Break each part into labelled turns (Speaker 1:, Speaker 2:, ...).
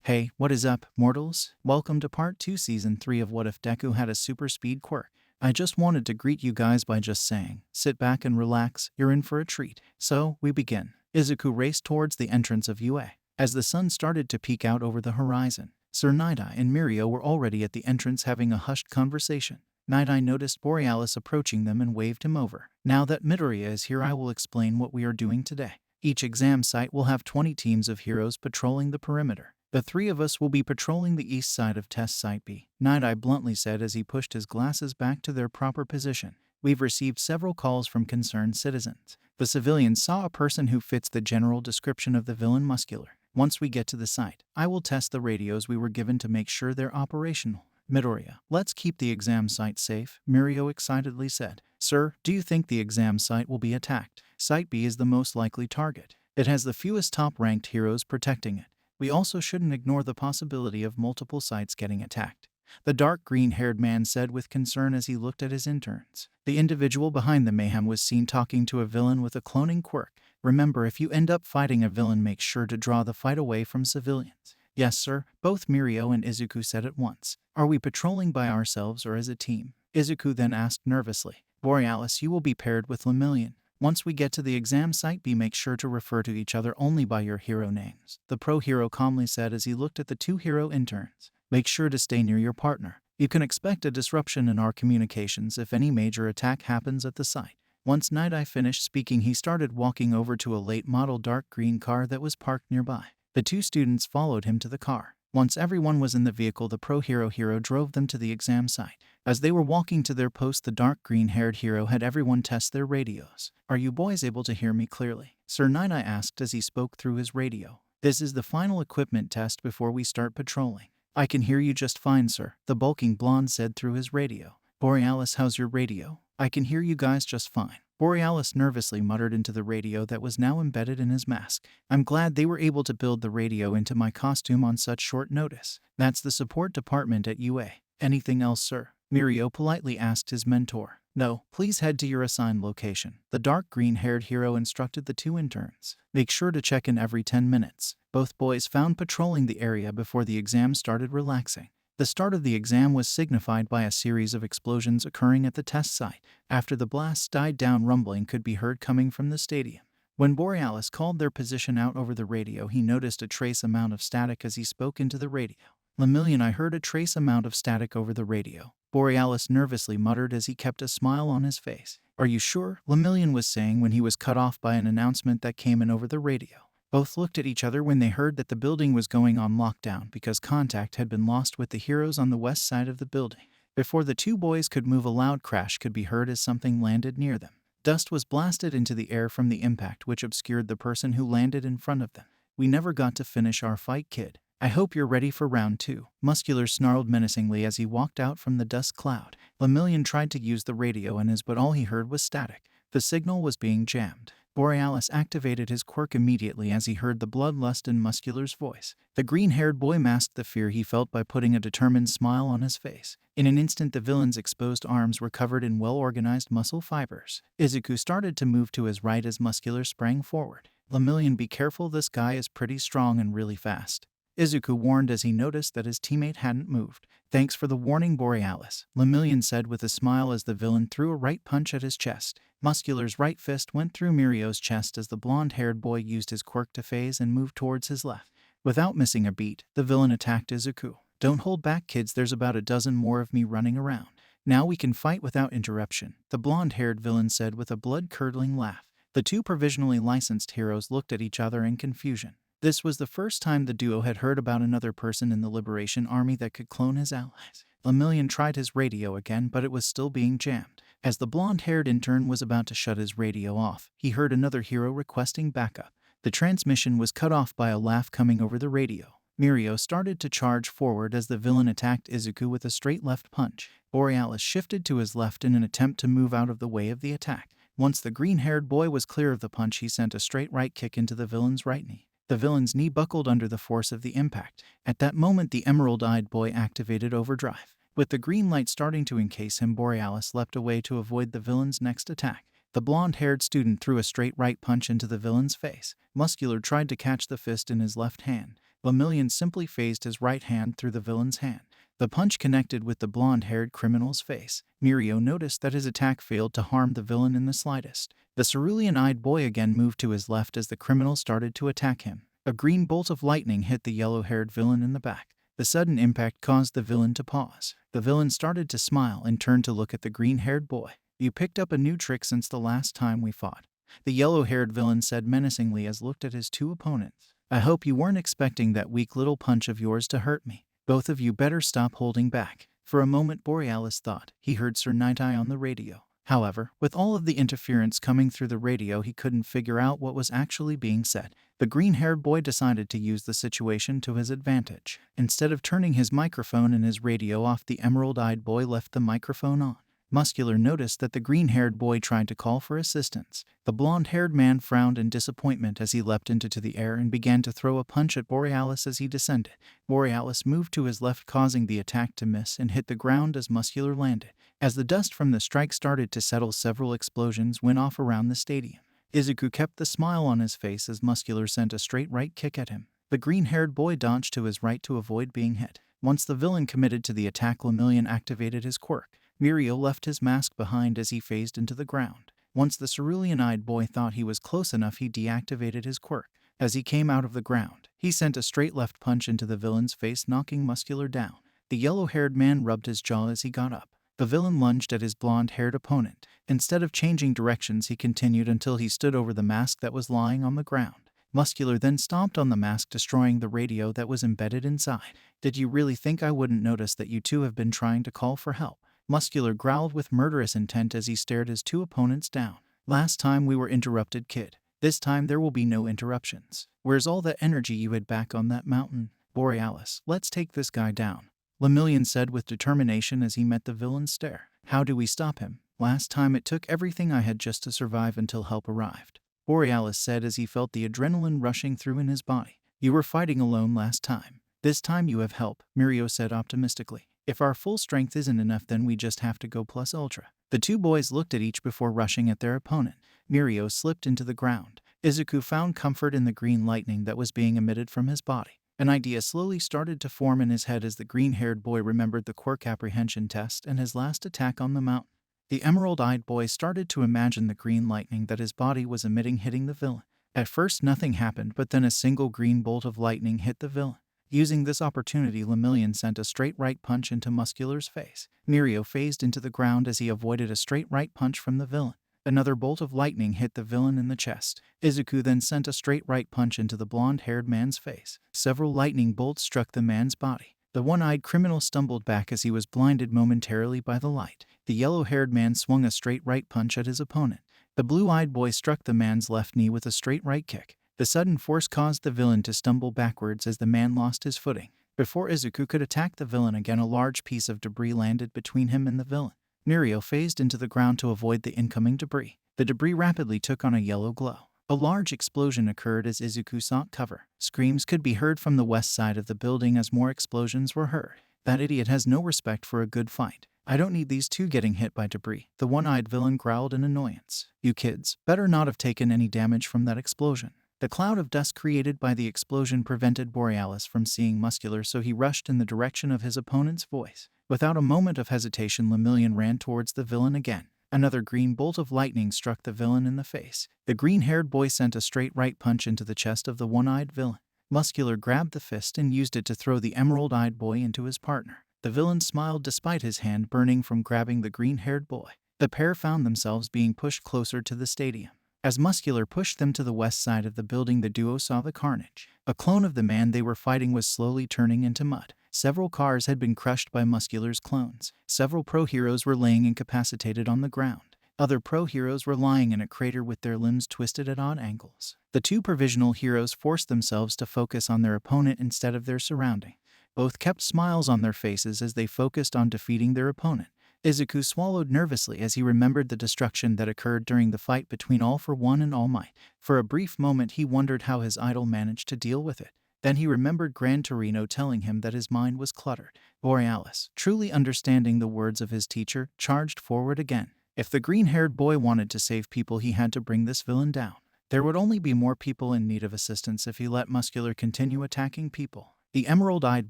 Speaker 1: Hey, what is up, mortals? Welcome to part 2 season 3 of What If Deku Had a Super Speed Quirk. I just wanted to greet you guys by just saying, sit back and relax, you're in for a treat. So, we begin. Izuku raced towards the entrance of UA. As the sun started to peek out over the horizon, Sir Night-Eye and Mirio were already at the entrance having a hushed conversation. Night-Eye noticed Borealis approaching them and waved him over. Now that Midoriya is here, I will explain what we are doing today. Each exam site will have 20 teams of heroes patrolling the perimeter. The three of us will be patrolling the east side of Test Site B, Night-Eye bluntly said as he pushed his glasses back to their proper position. We've received several calls from concerned citizens. The civilians saw a person who fits the general description of the villain Muscular. Once we get to the site, I will test the radios we were given to make sure they're operational. Midoriya, let's keep the exam site safe, Mirio excitedly said. Sir, do you think the exam site will be attacked? Site B is the most likely target. It has the fewest top-ranked heroes protecting it. We also shouldn't ignore the possibility of multiple sites getting attacked, the dark green-haired man said with concern as he looked at his interns. The individual behind the mayhem was seen talking to a villain with a cloning quirk. Remember, if you end up fighting a villain, make sure to draw the fight away from civilians. Yes, sir, both Mirio and Izuku said at once. Are we patrolling by ourselves or as a team? Izuku then asked nervously. Borealis, you will be paired with Lemillion. Once we get to the exam site B, make sure to refer to each other only by your hero names, the pro hero calmly said as he looked at the two hero interns. Make sure to stay near your partner. You can expect a disruption in our communications if any major attack happens at the site. Once Night-Eye finished speaking, he started walking over to a late model dark green car that was parked nearby. The two students followed him to the car. Once everyone was in the vehicle, the pro hero drove them to the exam site. As they were walking to their post, the dark green-haired hero had everyone test their radios. Are you boys able to hear me clearly? Sir Night-Eye asked as he spoke through his radio. This is the final equipment test before we start patrolling. I can hear you just fine, sir, the bulking blonde said through his radio. Borealis, how's your radio? I can hear you guys just fine. Borealis nervously muttered into the radio that was now embedded in his mask. I'm glad they were able to build the radio into my costume on such short notice. That's the support department at UA. Anything else, sir? Mirio politely asked his mentor. No, please head to your assigned location. The dark green-haired hero instructed the two interns. Make sure to check in every 10 minutes. Both boys found patrolling the area before the exam started relaxing. The start of the exam was signified by a series of explosions occurring at the test site. After the blasts died down, rumbling could be heard coming from the stadium. When Borealis called their position out over the radio, he noticed a trace amount of static as he spoke into the radio. Lemillion, I heard a trace amount of static over the radio, Borealis nervously muttered as he kept a smile on his face. Are you sure? Lemillion was saying when he was cut off by an announcement that came in over the radio. Both looked at each other when they heard that the building was going on lockdown because contact had been lost with the heroes on the west side of the building. Before the two boys could move, a loud crash could be heard as something landed near them. Dust was blasted into the air from the impact, which obscured the person who landed in front of them. We never got to finish our fight, kid. I hope you're ready for round 2. Muscular snarled menacingly as he walked out from the dust cloud. Lemillion tried to use the radio but all he heard was static. The signal was being jammed. Borealis activated his quirk immediately as he heard the bloodlust in Muscular's voice. The green-haired boy masked the fear he felt by putting a determined smile on his face. In an instant, the villain's exposed arms were covered in well-organized muscle fibers. Izuku started to move to his right as Muscular sprang forward. Lemillion, be careful, this guy is pretty strong and really fast, Izuku warned as he noticed that his teammate hadn't moved. Thanks for the warning, Borealis, Lemillion said with a smile as the villain threw a right punch at his chest. Muscular's right fist went through Mirio's chest as the blonde-haired boy used his quirk to phase and move towards his left. Without missing a beat, the villain attacked Izuku. Don't hold back, kids, there's about a dozen more of me running around. Now we can fight without interruption, the blonde-haired villain said with a blood-curdling laugh. The two provisionally licensed heroes looked at each other in confusion. This was the first time the duo had heard about another person in the Liberation Army that could clone his allies. Lemillion tried his radio again, but it was still being jammed. As the blonde-haired intern was about to shut his radio off, he heard another hero requesting backup. The transmission was cut off by a laugh coming over the radio. Mirio started to charge forward as the villain attacked Izuku with a straight left punch. Borealis shifted to his left in an attempt to move out of the way of the attack. Once the green-haired boy was clear of the punch, he sent a straight right kick into the villain's right knee. The villain's knee buckled under the force of the impact. At that moment, the emerald-eyed boy activated overdrive. With the green light starting to encase him, Borealis leapt away to avoid the villain's next attack. The blonde-haired student threw a straight right punch into the villain's face. Muscular tried to catch the fist in his left hand. Lemillion simply phased his right hand through the villain's hand. The punch connected with the blonde-haired criminal's face. Mirio noticed that his attack failed to harm the villain in the slightest. The cerulean-eyed boy again moved to his left as the criminal started to attack him. A green bolt of lightning hit the yellow-haired villain in the back. The sudden impact caused the villain to pause. The villain started to smile and turned to look at the green-haired boy. "You picked up a new trick since the last time we fought," the yellow-haired villain said menacingly as looked at his two opponents. "I hope you weren't expecting that weak little punch of yours to hurt me. Both of you better stop holding back." For a moment Borealis thought he heard Sir Night-Eye on the radio. However, with all of the interference coming through the radio, he couldn't figure out what was actually being said. The green-haired boy decided to use the situation to his advantage. Instead of turning his microphone and his radio off, the emerald-eyed boy left the microphone on. Muscular noticed that the green-haired boy tried to call for assistance. The blonde-haired man frowned in disappointment as he leapt into the air and began to throw a punch at Borealis as he descended. Borealis moved to his left, causing the attack to miss and hit the ground as Muscular landed. As the dust from the strike started to settle, several explosions went off around the stadium. Izuku kept the smile on his face as Muscular sent a straight right kick at him. The green-haired boy dodged to his right to avoid being hit. Once the villain committed to the attack, Lemillion activated his quirk. Mirio left his mask behind as he phased into the ground. Once the cerulean-eyed boy thought he was close enough, he deactivated his quirk. As he came out of the ground, he sent a straight left punch into the villain's face, knocking Muscular down. The yellow-haired man rubbed his jaw as he got up. The villain lunged at his blonde-haired opponent. Instead of changing directions, he continued until he stood over the mask that was lying on the ground. Muscular then stomped on the mask, destroying the radio that was embedded inside. "Did you really think I wouldn't notice that you two have been trying to call for help?" Muscular growled with murderous intent as he stared his two opponents down. "Last time we were interrupted, kid. This time there will be no interruptions. Where's all that energy you had back on that mountain? Borealis, let's take this guy down," Lemillion said with determination as he met the villain's stare. "How do we stop him? Last time it took everything I had just to survive until help arrived," Borealis said as he felt the adrenaline rushing through in his body. "You were fighting alone last time. This time you have help," Mirio said optimistically. "If our full strength isn't enough, then we just have to go plus ultra." The two boys looked at each before rushing at their opponent. Mirio slipped into the ground. Izuku found comfort in the green lightning that was being emitted from his body. An idea slowly started to form in his head as the green-haired boy remembered the quirk apprehension test and his last attack on the mountain. The emerald-eyed boy started to imagine the green lightning that his body was emitting hitting the villain. At first nothing happened, but then a single green bolt of lightning hit the villain. Using this opportunity, Lemillion sent a straight right punch into Muscular's face. Mirio phased into the ground as he avoided a straight right punch from the villain. Another bolt of lightning hit the villain in the chest. Izuku then sent a straight right punch into the blonde-haired man's face. Several lightning bolts struck the man's body. The one-eyed criminal stumbled back as he was blinded momentarily by the light. The yellow-haired man swung a straight right punch at his opponent. The blue-eyed boy struck the man's left knee with a straight right kick. The sudden force caused the villain to stumble backwards as the man lost his footing. Before Izuku could attack the villain again, a large piece of debris landed between him and the villain. Mirio phased into the ground to avoid the incoming debris. The debris rapidly took on a yellow glow. A large explosion occurred as Izuku sought cover. Screams could be heard from the west side of the building as more explosions were heard. "That idiot has no respect for a good fight. I don't need these two getting hit by debris," the one-eyed villain growled in annoyance. "You kids better not have taken any damage from that explosion." The cloud of dust created by the explosion prevented Borealis from seeing Muscular, so he rushed in the direction of his opponent's voice. Without a moment of hesitation, Lemillion ran towards the villain again. Another green bolt of lightning struck the villain in the face. The green-haired boy sent a straight right punch into the chest of the one-eyed villain. Muscular grabbed the fist and used it to throw the emerald-eyed boy into his partner. The villain smiled despite his hand burning from grabbing the green-haired boy. The pair found themselves being pushed closer to the stadium. As Muscular pushed them to the west side of the building, the duo saw the carnage. A clone of the man they were fighting was slowly turning into mud. Several cars had been crushed by Muscular's clones. Several pro-heroes were laying incapacitated on the ground. Other pro-heroes were lying in a crater with their limbs twisted at odd angles. The two provisional heroes forced themselves to focus on their opponent instead of their surrounding. Both kept smiles on their faces as they focused on defeating their opponent. Izuku swallowed nervously as he remembered the destruction that occurred during the fight between All For One and All Might. For a brief moment he wondered how his idol managed to deal with it. Then he remembered Gran Torino telling him that his mind was cluttered. Borealis, truly understanding the words of his teacher, charged forward again. If the green-haired boy wanted to save people, he had to bring this villain down. There would only be more people in need of assistance if he let Muscular continue attacking people. The emerald-eyed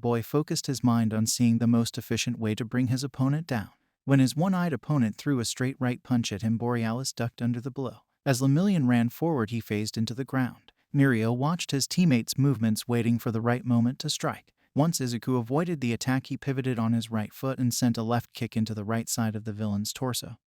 Speaker 1: boy focused his mind on seeing the most efficient way to bring his opponent down. When his one-eyed opponent threw a straight right punch at him, Borealis ducked under the blow. As Lemillion ran forward, he phased into the ground. Mirio watched his teammates' movements, waiting for the right moment to strike. Once Izuku avoided the attack, he pivoted on his right foot and sent a left kick into the right side of the villain's torso.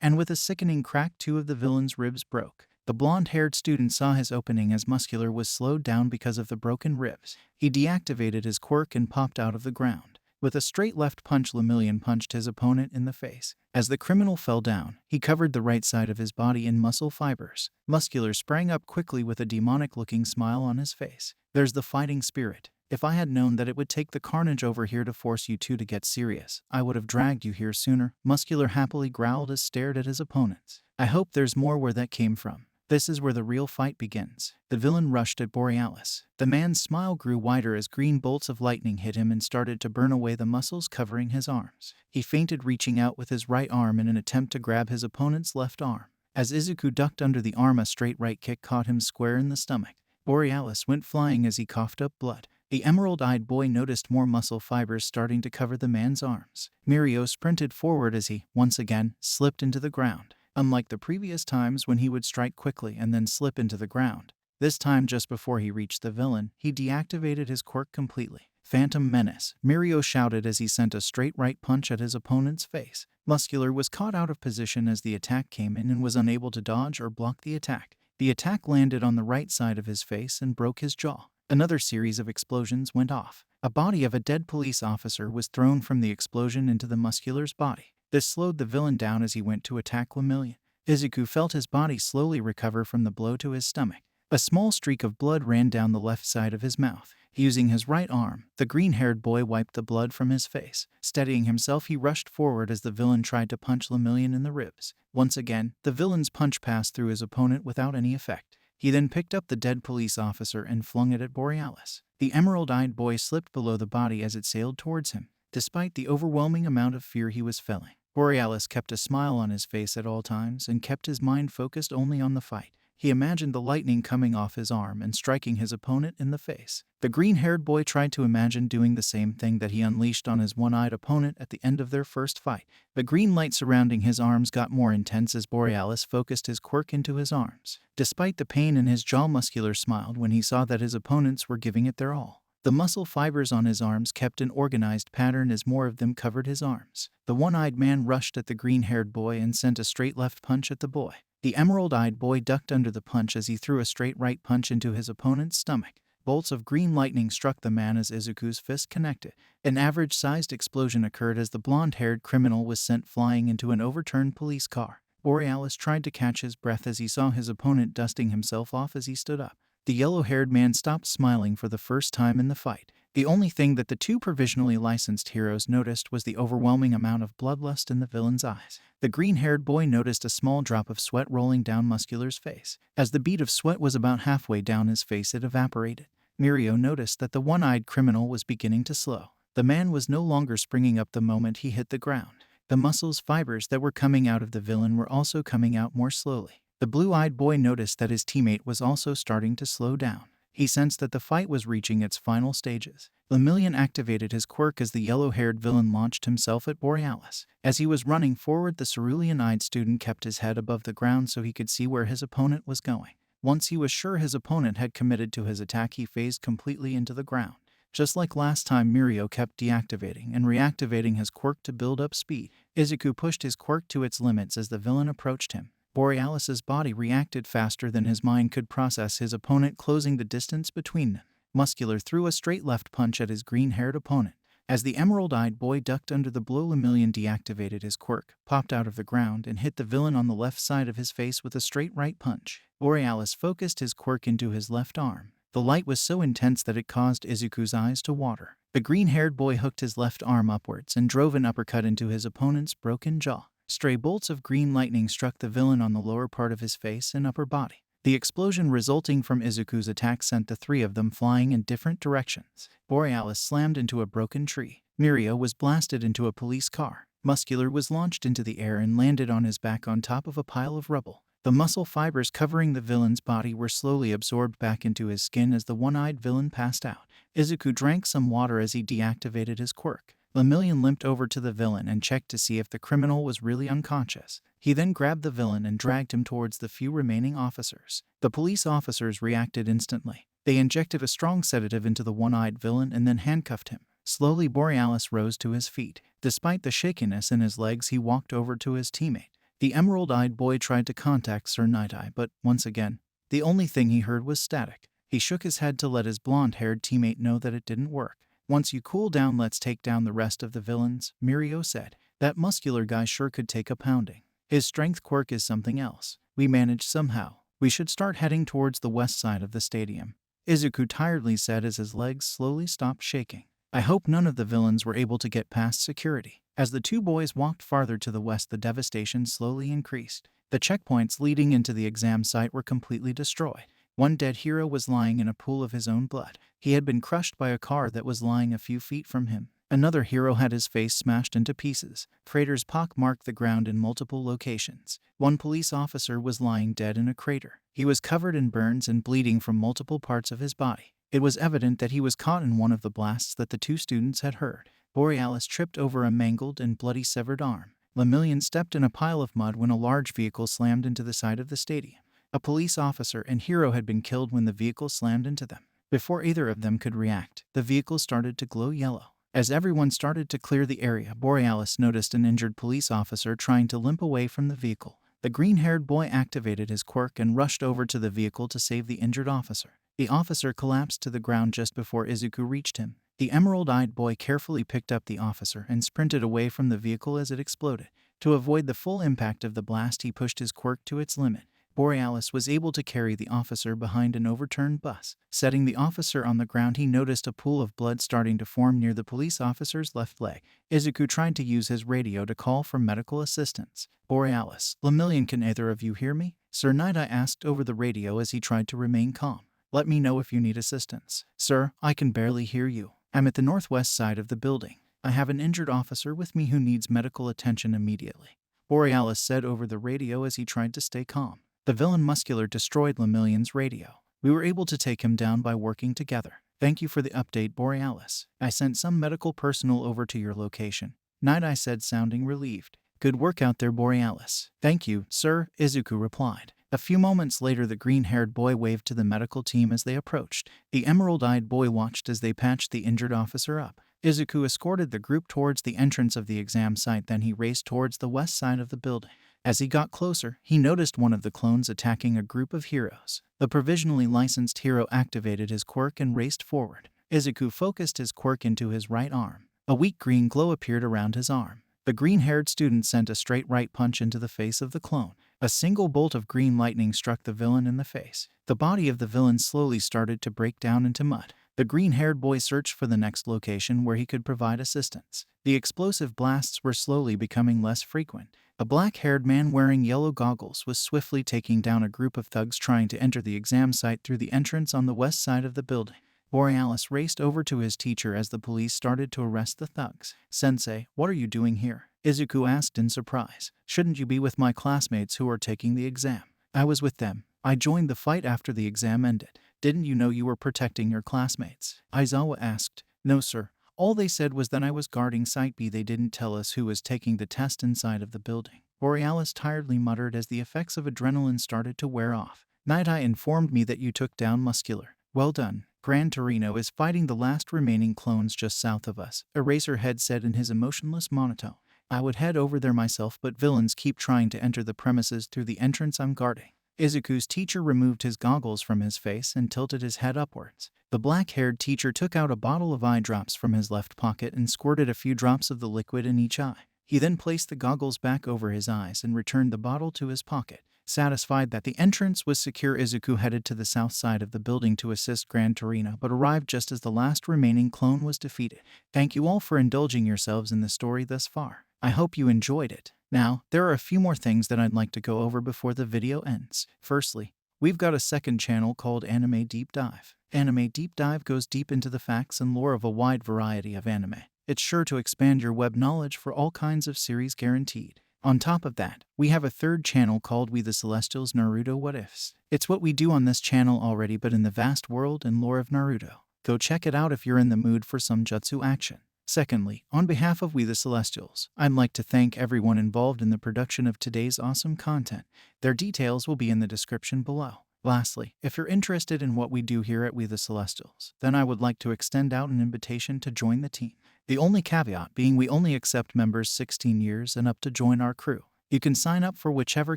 Speaker 1: And with a sickening crack, 2 of the villain's ribs broke. The blonde-haired student saw his opening as Muscular was slowed down because of the broken ribs. He deactivated his quirk and popped out of the ground. With a straight left punch, Lemillion punched his opponent in the face. As the criminal fell down, he covered the right side of his body in muscle fibers. Muscular sprang up quickly with a demonic-looking smile on his face. "There's the fighting spirit. If I had known that it would take the carnage over here to force you two to get serious, I would have dragged you here sooner." Muscular happily growled as stared at his opponents. "I hope there's more where that came from. This is where the real fight begins." The villain rushed at Borealis. The man's smile grew wider as green bolts of lightning hit him and started to burn away the muscles covering his arms. He feinted, reaching out with his right arm in an attempt to grab his opponent's left arm. As Izuku ducked under the arm, a straight right kick caught him square in the stomach. Borealis went flying as he coughed up blood. The emerald-eyed boy noticed more muscle fibers starting to cover the man's arms. Mirio sprinted forward as he, once again, slipped into the ground. Unlike the previous times when he would strike quickly and then slip into the ground, this time just before he reached the villain, he deactivated his quirk completely. "Phantom Menace," Mirio shouted as he sent a straight right punch at his opponent's face. Muscular was caught out of position as the attack came in and was unable to dodge or block the attack. The attack landed on the right side of his face and broke his jaw. Another series of explosions went off. A body of a dead police officer was thrown from the explosion into the Muscular's body. This slowed the villain down as he went to attack Lemillion. Izuku felt his body slowly recover from the blow to his stomach. A small streak of blood ran down the left side of his mouth. Using his right arm, the green-haired boy wiped the blood from his face. Steadying himself, he rushed forward as the villain tried to punch Lemillion in the ribs. Once again, the villain's punch passed through his opponent without any effect. He then picked up the dead police officer and flung it at Borealis. The emerald-eyed boy slipped below the body as it sailed towards him. Despite the overwhelming amount of fear he was feeling, Borealis kept a smile on his face at all times and kept his mind focused only on the fight. He imagined the lightning coming off his arm and striking his opponent in the face. The green-haired boy tried to imagine doing the same thing that he unleashed on his one-eyed opponent at the end of their first fight. The green light surrounding his arms got more intense as Borealis focused his quirk into his arms. Despite the pain in his jaw, Muscular smiled when he saw that his opponents were giving it their all. The muscle fibers on his arms kept an organized pattern as more of them covered his arms. The one-eyed man rushed at the green-haired boy and sent a straight left punch at the boy. The emerald-eyed boy ducked under the punch as he threw a straight right punch into his opponent's stomach. Bolts of green lightning struck the man as Izuku's fist connected. An average-sized explosion occurred as the blonde-haired criminal was sent flying into an overturned police car. Borealis tried to catch his breath as he saw his opponent dusting himself off as he stood up. The yellow-haired man stopped smiling for the first time in the fight. The only thing that the two provisionally licensed heroes noticed was the overwhelming amount of bloodlust in the villain's eyes. The green-haired boy noticed a small drop of sweat rolling down Muscular's face. As the bead of sweat was about halfway down his face, it evaporated. Mirio noticed that the one-eyed criminal was beginning to slow. The man was no longer springing up the moment he hit the ground. The muscles fibers that were coming out of the villain were also coming out more slowly. The blue-eyed boy noticed that his teammate was also starting to slow down. He sensed that the fight was reaching its final stages. Lemillion activated his quirk as the yellow-haired villain launched himself at Borealis. As he was running forward, the cerulean-eyed student kept his head above the ground so he could see where his opponent was going. Once he was sure his opponent had committed to his attack, he phased completely into the ground. Just like last time, Mirio kept deactivating and reactivating his quirk to build up speed. Izuku pushed his quirk to its limits as the villain approached him. Borealis's body reacted faster than his mind could process his opponent, closing the distance between them. Muscular threw a straight left punch at his green-haired opponent. As the emerald-eyed boy ducked under the blow, Lemillion deactivated his quirk, popped out of the ground, and hit the villain on the left side of his face with a straight right punch. Borealis focused his quirk into his left arm. The light was so intense that it caused Izuku's eyes to water. The green-haired boy hooked his left arm upwards and drove an uppercut into his opponent's broken jaw. Stray bolts of green lightning struck the villain on the lower part of his face and upper body. The explosion resulting from Izuku's attack sent the three of them flying in different directions. Borealis slammed into a broken tree. Mirio was blasted into a police car. Muscular was launched into the air and landed on his back on top of a pile of rubble. The muscle fibers covering the villain's body were slowly absorbed back into his skin as the one-eyed villain passed out. Izuku drank some water as he deactivated his quirk. Lemillion limped over to the villain and checked to see if the criminal was really unconscious. He then grabbed the villain and dragged him towards the few remaining officers. The police officers reacted instantly. They injected a strong sedative into the one-eyed villain and then handcuffed him. Slowly, Borealis rose to his feet. Despite the shakiness in his legs, he walked over to his teammate. The emerald-eyed boy tried to contact Sir Night-Eye, but once again, the only thing he heard was static. He shook his head to let his blonde-haired teammate know that it didn't work. "Once you cool down, let's take down the rest of the villains," Mirio said. "That muscular guy sure could take a pounding. His strength quirk is something else. We managed somehow. We should start heading towards the west side of the stadium," Izuku tiredly said as his legs slowly stopped shaking. "I hope none of the villains were able to get past security." As the two boys walked farther to the west, the devastation slowly increased. The checkpoints leading into the exam site were completely destroyed. One dead hero was lying in a pool of his own blood. He had been crushed by a car that was lying a few feet from him. Another hero had his face smashed into pieces. Craters pock-marked the ground in multiple locations. One police officer was lying dead in a crater. He was covered in burns and bleeding from multiple parts of his body. It was evident that he was caught in one of the blasts that the two students had heard. Borealis tripped over a mangled and bloody severed arm. Lemillion stepped in a pile of mud when a large vehicle slammed into the side of the stadium. A police officer and hero had been killed when the vehicle slammed into them. Before either of them could react, the vehicle started to glow yellow. As everyone started to clear the area, Borealis noticed an injured police officer trying to limp away from the vehicle. The green-haired boy activated his quirk and rushed over to the vehicle to save the injured officer. The officer collapsed to the ground just before Izuku reached him. The emerald-eyed boy carefully picked up the officer and sprinted away from the vehicle as it exploded. To avoid the full impact of the blast, he pushed his quirk to its limit. Borealis was able to carry the officer behind an overturned bus. Setting the officer on the ground, he noticed a pool of blood starting to form near the police officer's left leg. Izuku tried to use his radio to call for medical assistance. "Borealis, Lemillion, can either of you hear me?" Sir Night-Eye asked over the radio as he tried to remain calm. "Let me know if you need assistance." "Sir, I can barely hear you. I'm at the northwest side of the building. I have an injured officer with me who needs medical attention immediately," Borealis said over the radio as he tried to stay calm. The villain Muscular destroyed Lemillion's radio. "We were able to take him down by working together. Thank you for the update, Borealis. I sent some medical personnel over to your location," Night-Eye said, sounding relieved. "Good work out there, Borealis." "Thank you, sir," Izuku replied. A few moments later, the green-haired boy waved to the medical team as they approached. The emerald-eyed boy watched as they patched the injured officer up. Izuku escorted the group towards the entrance of the exam site, then he raced towards the west side of the building. As he got closer, he noticed one of the clones attacking a group of heroes. The provisionally licensed hero activated his quirk and raced forward. Izuku focused his quirk into his right arm. A weak green glow appeared around his arm. The green-haired student sent a straight right punch into the face of the clone. A single bolt of green lightning struck the villain in the face. The body of the villain slowly started to break down into mud. The green-haired boy searched for the next location where he could provide assistance. The explosive blasts were slowly becoming less frequent. A black-haired man wearing yellow goggles was swiftly taking down a group of thugs trying to enter the exam site through the entrance on the west side of the building. Borealis raced over to his teacher as the police started to arrest the thugs. "Sensei, what are you doing here?" Izuku asked in surprise. "Shouldn't you be with my classmates who are taking the exam?" "I was with them. I joined the fight after the exam ended." "Didn't you know you were protecting your classmates?" Aizawa asked. "No, sir. All they said was that I was guarding Site B. They didn't tell us who was taking the test inside of the building." Borealis tiredly muttered as the effects of adrenaline started to wear off. "Night-Eye informed me that you took down Muscular. Well done. Gran Torino is fighting the last remaining clones just south of us," Eraserhead said in his emotionless monotone. "I would head over there myself, but villains keep trying to enter the premises through the entrance I'm guarding." Izuku's teacher removed his goggles from his face and tilted his head upwards. The black-haired teacher took out a bottle of eye drops from his left pocket and squirted a few drops of the liquid in each eye. He then placed the goggles back over his eyes and returned the bottle to his pocket. Satisfied that the entrance was secure, Izuku headed to the south side of the building to assist Gran Torino, but arrived just as the last remaining clone was defeated. Thank you all for indulging yourselves in the story thus far. I hope you enjoyed it. Now, there are a few more things that I'd like to go over before the video ends. Firstly, we've got a second channel called Anime Deep Dive. Anime Deep Dive goes deep into the facts and lore of a wide variety of anime. It's sure to expand your web knowledge for all kinds of series guaranteed. On top of that, we have a third channel called We The Celestials Naruto What Ifs. It's what we do on this channel already but in the vast world and lore of Naruto. Go check it out if you're in the mood for some jutsu action. Secondly, on behalf of We The Celestials, I'd like to thank everyone involved in the production of today's awesome content. Their details will be in the description below. Lastly, if you're interested in what we do here at We The Celestials, then I would like to extend out an invitation to join the team. The only caveat being we only accept members 16 years and up to join our crew. You can sign up for whichever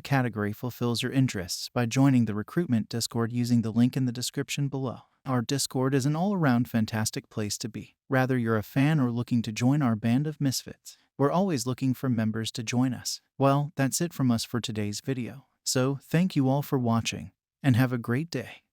Speaker 1: category fulfills your interests by joining the recruitment Discord using the link in the description below. Our Discord is an all-around fantastic place to be, whether you're a fan or looking to join our band of misfits. We're always looking for members to join us. Well, that's it from us for today's video. So, thank you all for watching, and have a great day.